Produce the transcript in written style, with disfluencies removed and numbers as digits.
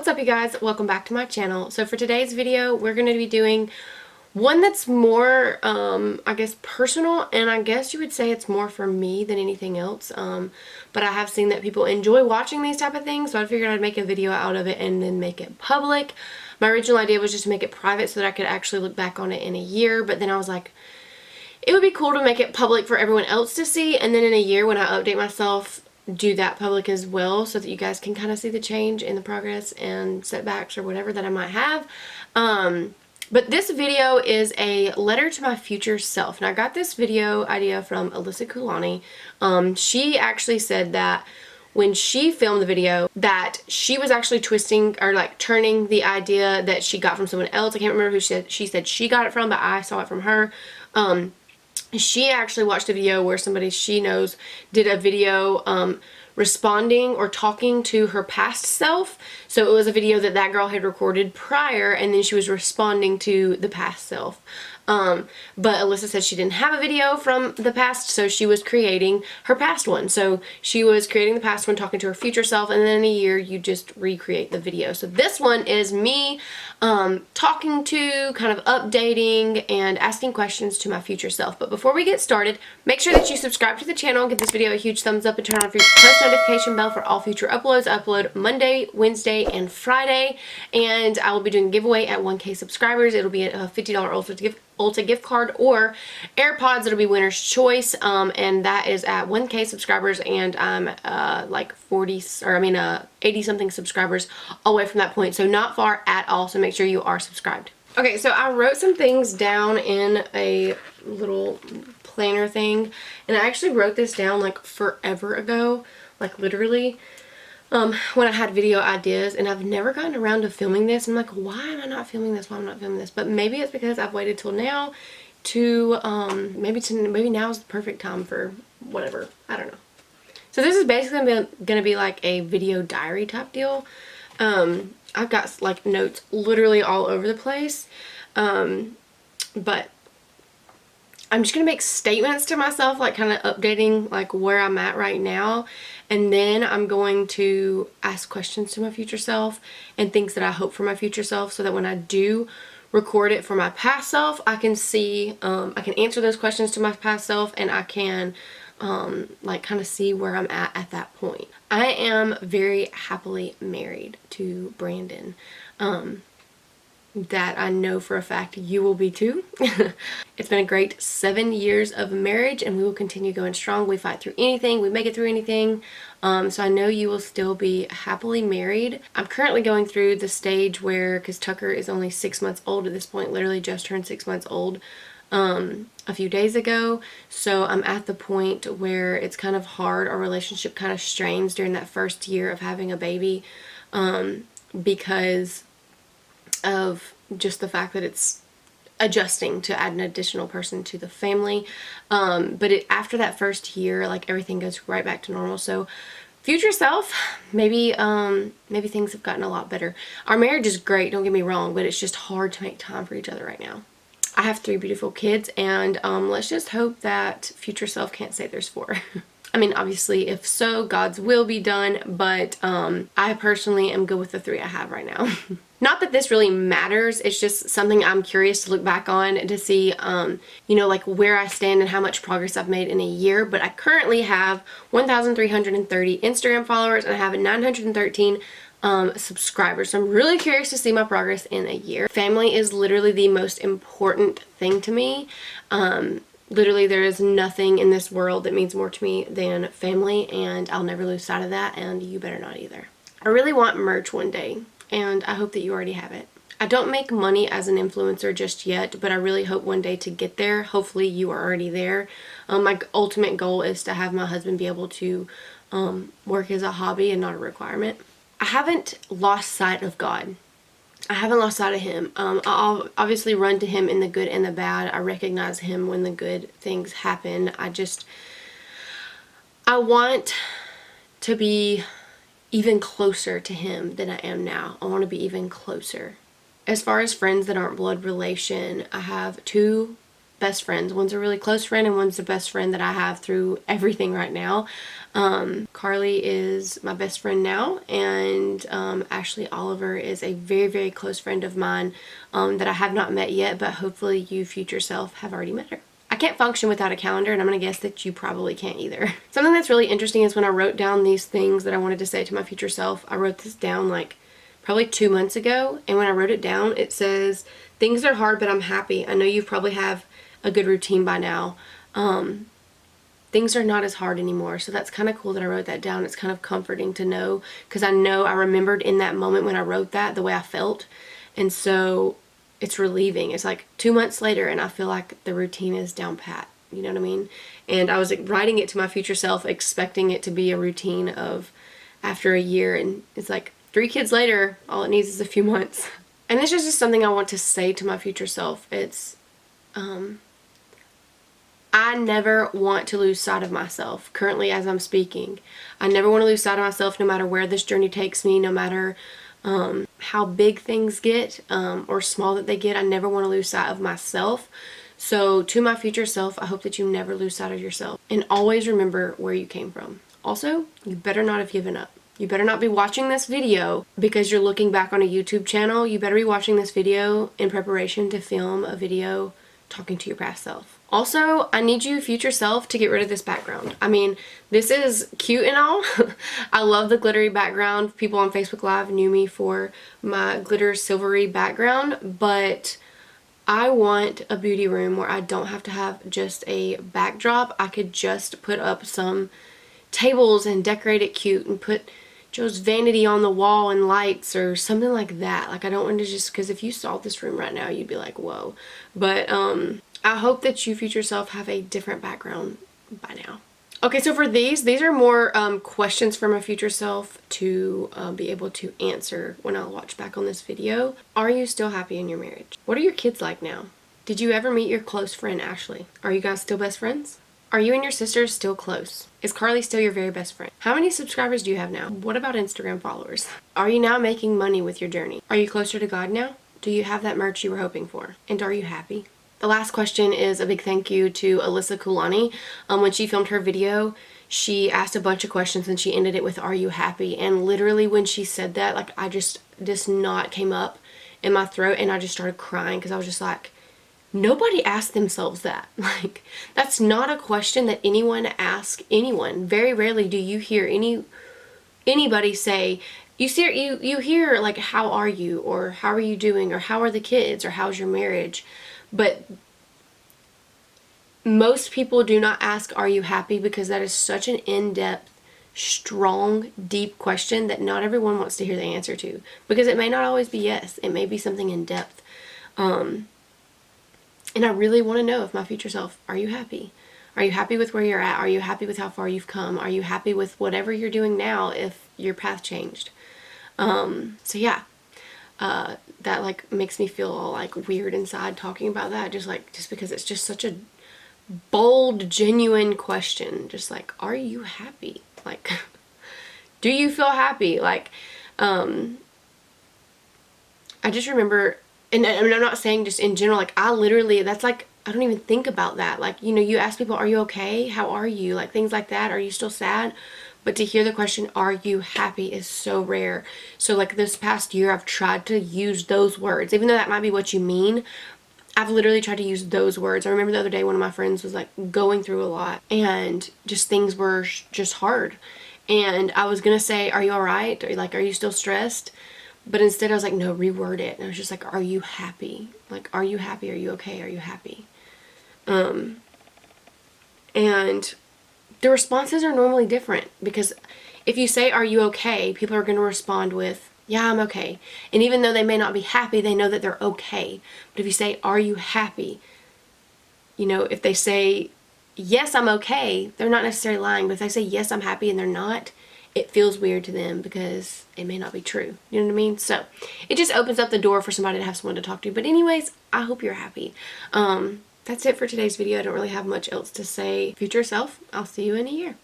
What's up, you guys? Welcome back to my channel. So for today's video, we're going to be doing one that's more, I guess, personal, and I guess you would say it's more for me than anything else. But I have seen that people enjoy watching these type of things, so I figured I'd make a video out of it and then make it public. My original idea was just to make it private so that I could actually look back on it in a year, but then I was like, it would be cool to make it public for everyone else to see, and then in a year when I update myself, do that public as well so that you guys can kind of see the change in the progress and setbacks or whatever that I might have. But this video is a letter to my future self. And I got this video idea from Alyssa Kulani. She actually said that when she filmed the video that she was actually twisting or like turning the idea that she got from someone else. I can't remember who she said she got it from, but I saw it from her. She actually watched a video where somebody she knows did a video responding or talking to her past self. So it was a video that that girl had recorded prior, and then she was responding to the past self. But Alyssa said she didn't have a video from the past, so she was creating her past one. So she was creating the past one, talking to her future self, and then in a year you just recreate the video. So this one is me talking to, kind of updating, and asking questions to my future self. But before we get started, make sure that you subscribe to the channel, give this video a huge thumbs up, and turn on your post notification bell for all future uploads. I upload Monday, Wednesday, and Friday, and I will be doing a giveaway at 1K subscribers. It'll be a $50 Ulta gift card or AirPods. It'll be winner's choice, and that is at 1K subscribers, and I'm like 80 something subscribers away from that point, so not far at all. So make sure you are subscribed. Okay, so I wrote some things down in a little planner thing, and I actually wrote this down like forever ago, like literally when I had video ideas, and I've never gotten around to filming this. I'm like, why am I not filming this? Why am I not filming this? But maybe it's because I've waited till now to maybe now is the perfect time for whatever. I don't know. So this is basically gonna be like a video diary type deal. I've got like notes literally all over the place, but I'm just gonna make statements to myself, like kind of updating like where I'm at right now, and then I'm going to ask questions to my future self and things that I hope for my future self, so that when I do record it for my past self, I can see, I can answer those questions to my past self, and I can like kind of see where I'm at that point. I am very happily married to Brandon. That I know for a fact you will be too. It's been a great 7 years of marriage, and we will continue going strong. We fight through anything, we make it through anything. So I know you will still be happily married. I'm currently going through the stage where, because Tucker is only 6 months old at this point, literally just turned 6 months old a few days ago. So I'm at the point where it's kind of hard. Our relationship kind of strains during that first year of having a baby, because of just the fact that it's adjusting to add an additional person to the family. But after that first year, like everything goes right back to normal. So future self, maybe things have gotten a lot better. Our marriage is great, don't get me wrong, but it's just hard to make time for each other right now. I have 3 beautiful kids, and let's just hope that future self can't say there's 4. I mean, obviously, if so, God's will be done, but I personally am good with the 3 I have right now. Not that this really matters, it's just something I'm curious to look back on to see, you know, like where I stand and how much progress I've made in a year. But I currently have 1,330 Instagram followers, and I have 913 subscribers. So I'm really curious to see my progress in a year. Family is literally the most important thing to me. Literally, there is nothing in this world that means more to me than family, and I'll never lose sight of that, and you better not either. I really want merch one day, and I hope that you already have it. I don't make money as an influencer just yet, but I really hope one day to get there. Hopefully you are already there. My ultimate goal is to have my husband be able to work as a hobby and not a requirement. I haven't lost sight of God. I haven't lost sight of him. I'll obviously run to him in the good and the bad. I recognize him when the good things happen. I want to be even closer to him than I am now. I want to be even closer. As far as friends that aren't blood relation, I have 2 best friends. One's a really close friend and one's the best friend that I have through everything right now. Carly is my best friend now, and Ashley Oliver is a very, very close friend of mine that I have not met yet, but hopefully you future self have already met her. I can't function without a calendar, and I'm going to guess that you probably can't either. Something that's really interesting is when I wrote down these things that I wanted to say to my future self, I wrote this down like probably 2 months ago, and when I wrote it down, it says, "Things are hard, but I'm happy. I know you probably have a good routine by now. Things are not as hard anymore." So that's kind of cool that I wrote that down. It's kind of comforting to know, because I know I remembered in that moment when I wrote that the way I felt, and so it's relieving. It's like 2 months later and I feel like the routine is down pat. You know what I mean? And I was like, writing it to my future self expecting it to be a routine of after a year, and it's like 3 kids later, all it needs is a few months. And this is just something I want to say to my future self. It's I never want to lose sight of myself currently as I'm speaking. I never want to lose sight of myself no matter where this journey takes me, no matter how big things get or small that they get. I never want to lose sight of myself. So to my future self, I hope that you never lose sight of yourself and always remember where you came from. Also, you better not have given up. You better not be watching this video because you're looking back on a YouTube channel. You better be watching this video in preparation to film a video talking to your past self. Also, I need you, future self, to get rid of this background. I mean, this is cute and all. I love the glittery background. People on Facebook Live knew me for my glitter silvery background, but I want a beauty room where I don't have to have just a backdrop. I could just put up some tables and decorate it cute and put Joe's Vanity on the wall and lights or something like that. Like, I don't want to just, because if you saw this room right now, you'd be like, whoa. But I hope that you future self have a different background by now. Okay, so for these are more questions for my future self to be able to answer when I watch back on this video. Are you still happy in your marriage? What are your kids like now? Did you ever meet your close friend, Ashley? Are you guys still best friends? Are you and your sisters still close? Is Carly still your very best friend? How many subscribers do you have now? What about Instagram followers? Are you now making money with your journey? Are you closer to God now? Do you have that merch you were hoping for? And are you happy? The last question is a big thank you to Alyssa Kulani. When she filmed her video, she asked a bunch of questions and she ended it with, "Are you happy?" And literally when she said that, like, this knot came up in my throat and I just started crying because I was just like, nobody asked themselves that. Like, that's not a question that anyone asks anyone. Very rarely do you hear anybody say, you hear like, "How are you?" or "How are you doing?" or "How are the kids?" or "How's your marriage?" But most people do not ask, "Are you happy?" because that is such an in-depth, strong, deep question that not everyone wants to hear the answer to, because it may not always be yes. It may be something in depth. And I really want to know, if my future self, are you happy? Are you happy with where you're at? Are you happy with how far you've come? Are you happy with whatever you're doing now if your path changed? So yeah, that like makes me feel all like weird inside talking about that, just because it's just such a bold, genuine question. Just like, are you happy? Like, do you feel happy? Like, I just remember, and I'm not saying just in general, like, I literally, that's like, I don't even think about that. Like, you know, you ask people, "Are you okay? How are you?" Like, things like that. Are you still sad? But to hear the question, "Are you happy?" is so rare. So like this past year, I've tried to use those words, even though that might be what you mean. I've literally tried to use those words. I remember the other day one of my friends was like going through a lot and just things were just hard. And I was gonna say, "Are you alright?" or like, "Are you still stressed?" But instead I was like, no, reword it. And I was just like, "Are you happy?" Like, "Are you happy? Are you okay? Are you happy?" And the responses are normally different, because if you say, "Are you okay?" people are going to respond with, "Yeah, I'm okay." And even though they may not be happy, they know that they're okay. But if you say, "Are you happy?" you know, if they say, "Yes, I'm okay," they're not necessarily lying. But if they say, "Yes, I'm happy," and they're not, it feels weird to them because it may not be true. You know what I mean? So it just opens up the door for somebody to have someone to talk to. But anyways, I hope you're happy. That's it for today's video. I don't really have much else to say. Future self, I'll see you in a year.